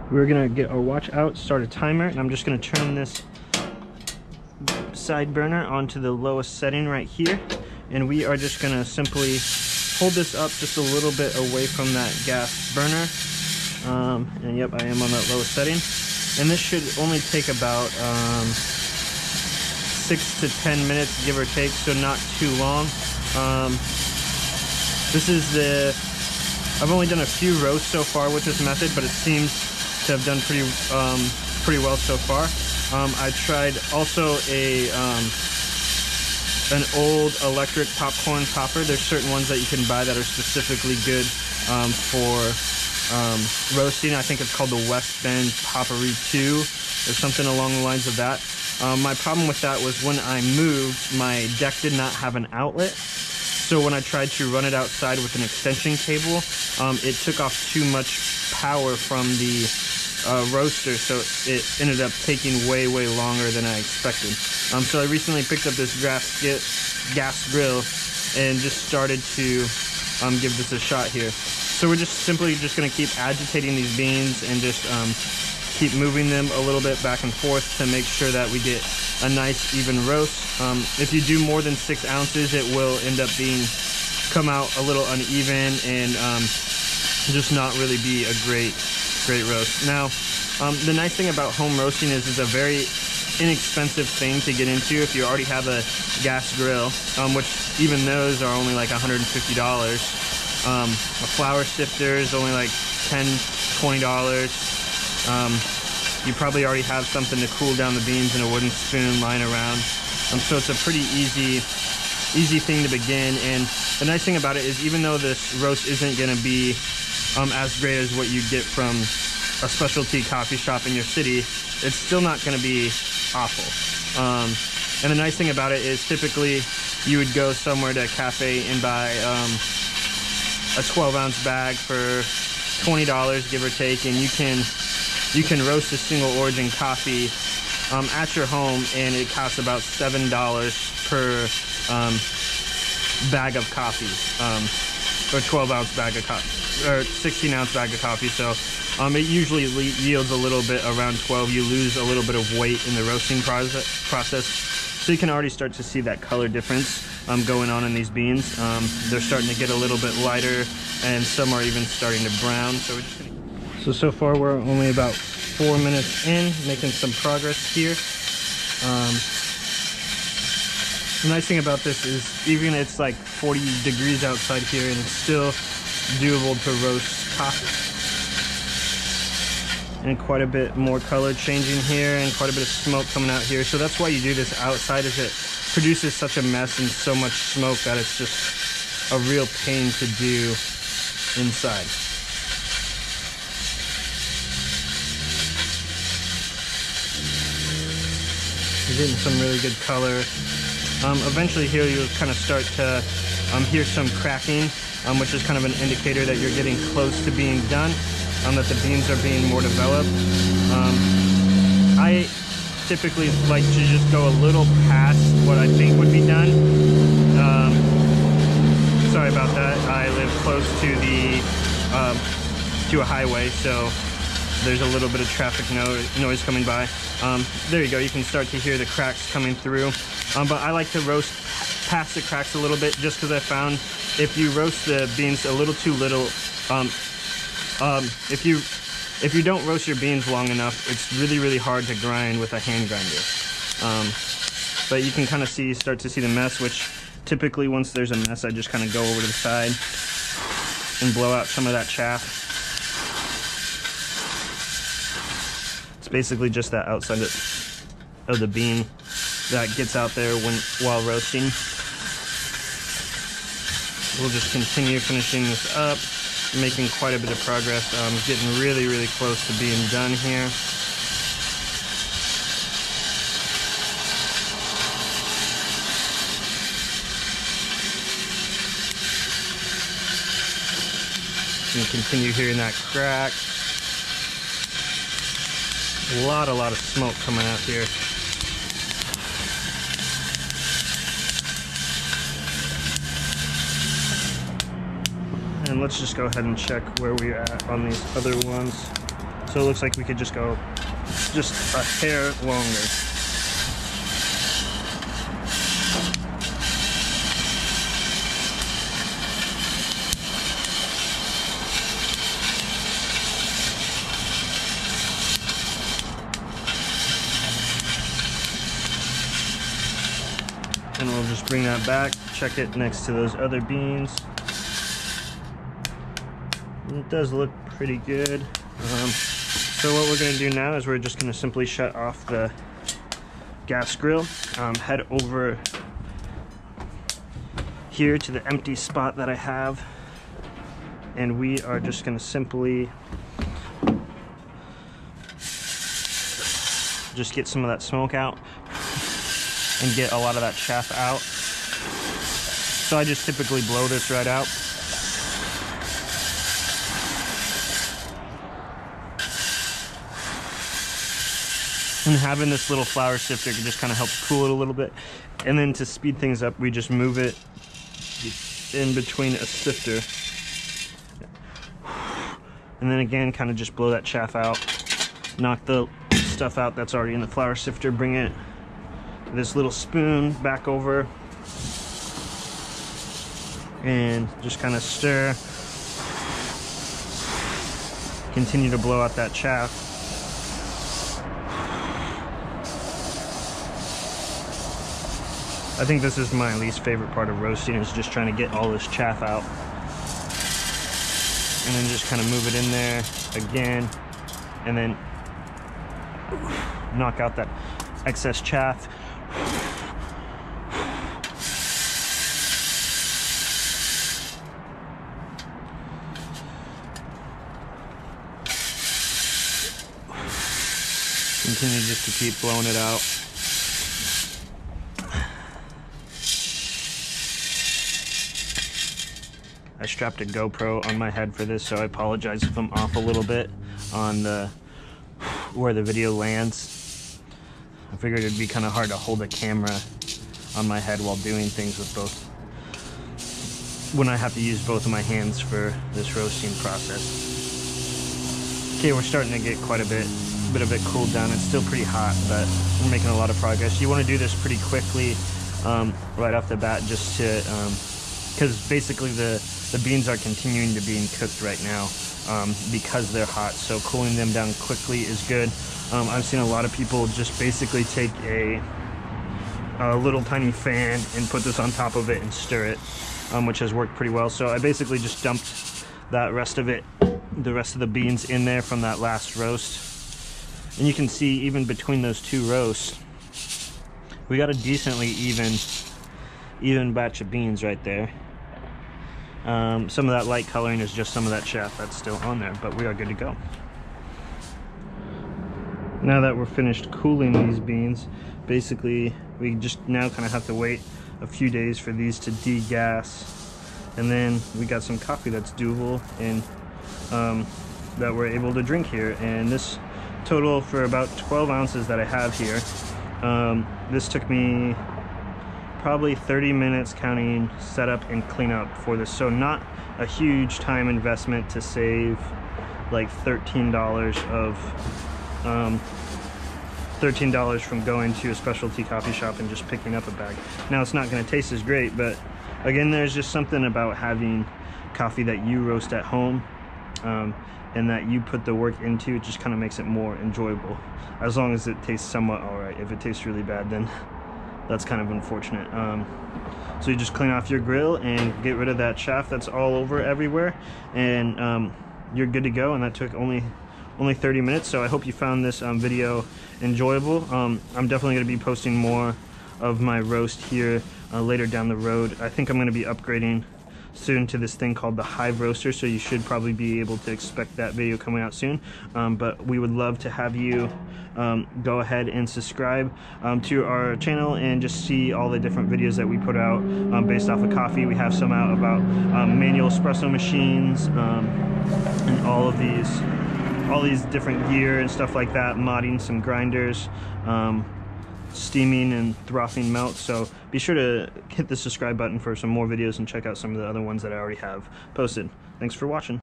We're gonna get our watch out, start a timer, and I'm just gonna turn this side burner onto the lowest setting right here, and we are just gonna simply hold this up just a little bit away from that gas burner. And yep, I am on that lowest setting, and this should only take about 6 to 10 minutes, give or take, so not too long. This is I've only done a few roasts so far with this method, but it seems to have done pretty well so far. I tried also an old electric popcorn popper. There's certain ones that you can buy that are specifically good for roasting. I think it's called the West Bend Poppery 2 or something along the lines of that. My problem with that was when I moved, my deck did not have an outlet. So when I tried to run it outside with an extension cable, it took off too much power from the roaster, so it ended up taking way longer than I expected. So I recently picked up this gas grill and just started to give this a shot here. So we're just simply going to keep agitating these beans and just keep moving them a little bit back and forth to make sure that we get a nice even roast. If you do more than 6 ounces, it will end up come out a little uneven and just not really be a great roast. Now, the nice thing about home roasting is it's a very inexpensive thing to get into if you already have a gas grill, which even those are only like $150. A flour sifter is only like $10–20. You probably already have something to cool down the beans and a wooden spoon lying around. So it's a pretty easy thing to begin. And the nice thing about it is, even though this roast isn't going to be as great as what you get from a specialty coffee shop in your city, it's still not going to be awful. And the nice thing about it is, typically you would go somewhere to a cafe and buy a 12-ounce bag for $20, give or take, and you can roast a single origin coffee at your home, and it costs about $7 per bag of coffee, or 12-ounce bag of coffee, or 16-ounce bag of coffee. So it usually yields a little bit around 12. You lose a little bit of weight in the roasting process. So you can already start to see that color difference going on in these beans. They're starting to get a little bit lighter, and some are even starting to brown. So we're just gonna... So far we're only about 4 minutes in, making some progress here. The nice thing about this is, even it's like 40 degrees outside here, and it's still doable to roast coffee. And quite a bit more color changing here, and quite a bit of smoke coming out here. So that's why you do this outside, is it produces such a mess and so much smoke that it's just a real pain to do inside. You're getting some really good color. Eventually here you'll kind of start to hear some cracking, which is kind of an indicator that you're getting close to being done, that the beans are being more developed. I typically like to just go a little past what I think would be done. Sorry about that. I live close to a highway, so there's a little bit of traffic noise coming by. There you go. You can start to hear the cracks coming through. But I like to roast past the cracks a little bit, just because I found if you roast the beans a little too little, if you don't roast your beans long enough, it's really hard to grind with a hand grinder. But you can kind of start to see the mess, which typically once there's a mess, I just kind of go over to the side and blow out some of that chaff. It's basically just that outside of the bean that gets out there while roasting. We'll just continue finishing this up, making quite a bit of progress. Getting really close to being done here. You can continue hearing that crack. A lot of smoke coming out here. And let's just go ahead and check where we're at on these other ones. So it looks like we could just go just a hair longer. And we'll just bring that back, check it next to those other beans. And it does look pretty good. So what we're going to do now is we're just going to simply shut off the gas grill, head over here to the empty spot that I have, and we are just going to simply just get some of that smoke out and get a lot of that chaff out. So I just typically blow this right out. And having this little flour sifter just kind of helps cool it a little bit. And then to speed things up, we just move it in between a sifter. And then again, kind of just blow that chaff out. Knock the stuff out that's already in the flour sifter. Bring it, this little spoon, back over. And just kind of stir. Continue to blow out that chaff. I think this is my least favorite part of roasting, is just trying to get all this chaff out. And then just kind of move it in there again, and then knock out that excess chaff. Continue just to keep blowing it out. I strapped a GoPro on my head for this, so I apologize if I'm off a little bit on the where the video lands. I figured it'd be kind of hard to hold a camera on my head while doing things with both, when I have to use both of my hands for this roasting process. Okay, we're starting to get quite a bit of it cooled down. It's still pretty hot, but we're making a lot of progress. You want to do this pretty quickly right off the bat, just to because basically the beans are continuing to being cooked right now because they're hot, so cooling them down quickly is good. I've seen a lot of people just basically take a little tiny fan and put this on top of it and stir it, which has worked pretty well. So I basically just dumped that rest of it, the rest of the beans in there from that last roast. And you can see even between those two roasts, we got a decently even batch of beans right there. Some of that light coloring is just some of that chaff that's still on there, but we are good to go. Now that we're finished cooling these beans, basically we just now kind of have to wait a few days for these to degas, and then we got some coffee that's doable and that we're able to drink here. And this total for about 12 ounces that I have here, this took me probably 30 minutes counting setup and cleanup for this, so not a huge time investment to save like $13 from going to a specialty coffee shop and just picking up a bag. Now it's not going to taste as great, but again, there's just something about having coffee that you roast at home and that you put the work into. It just kind of makes it more enjoyable, as long as it tastes somewhat alright. If it tastes really bad, then that's kind of unfortunate. So you just clean off your grill and get rid of that chaff that's all over everywhere, and you're good to go. And that took only 30 minutes. So I hope you found this video enjoyable. I'm definitely going to be posting more of my roast here later down the road. I think I'm going to be upgrading soon to this thing called the Hive Roaster, so you should probably be able to expect that video coming out soon. But we would love to have you go ahead and subscribe to our channel and just see all the different videos that we put out based off of coffee. We have some out about manual espresso machines and all these different gear and stuff like that, modding some grinders, steaming and frothing melt. So be sure to hit the subscribe button for some more videos and check out some of the other ones that I already have posted. Thanks for watching.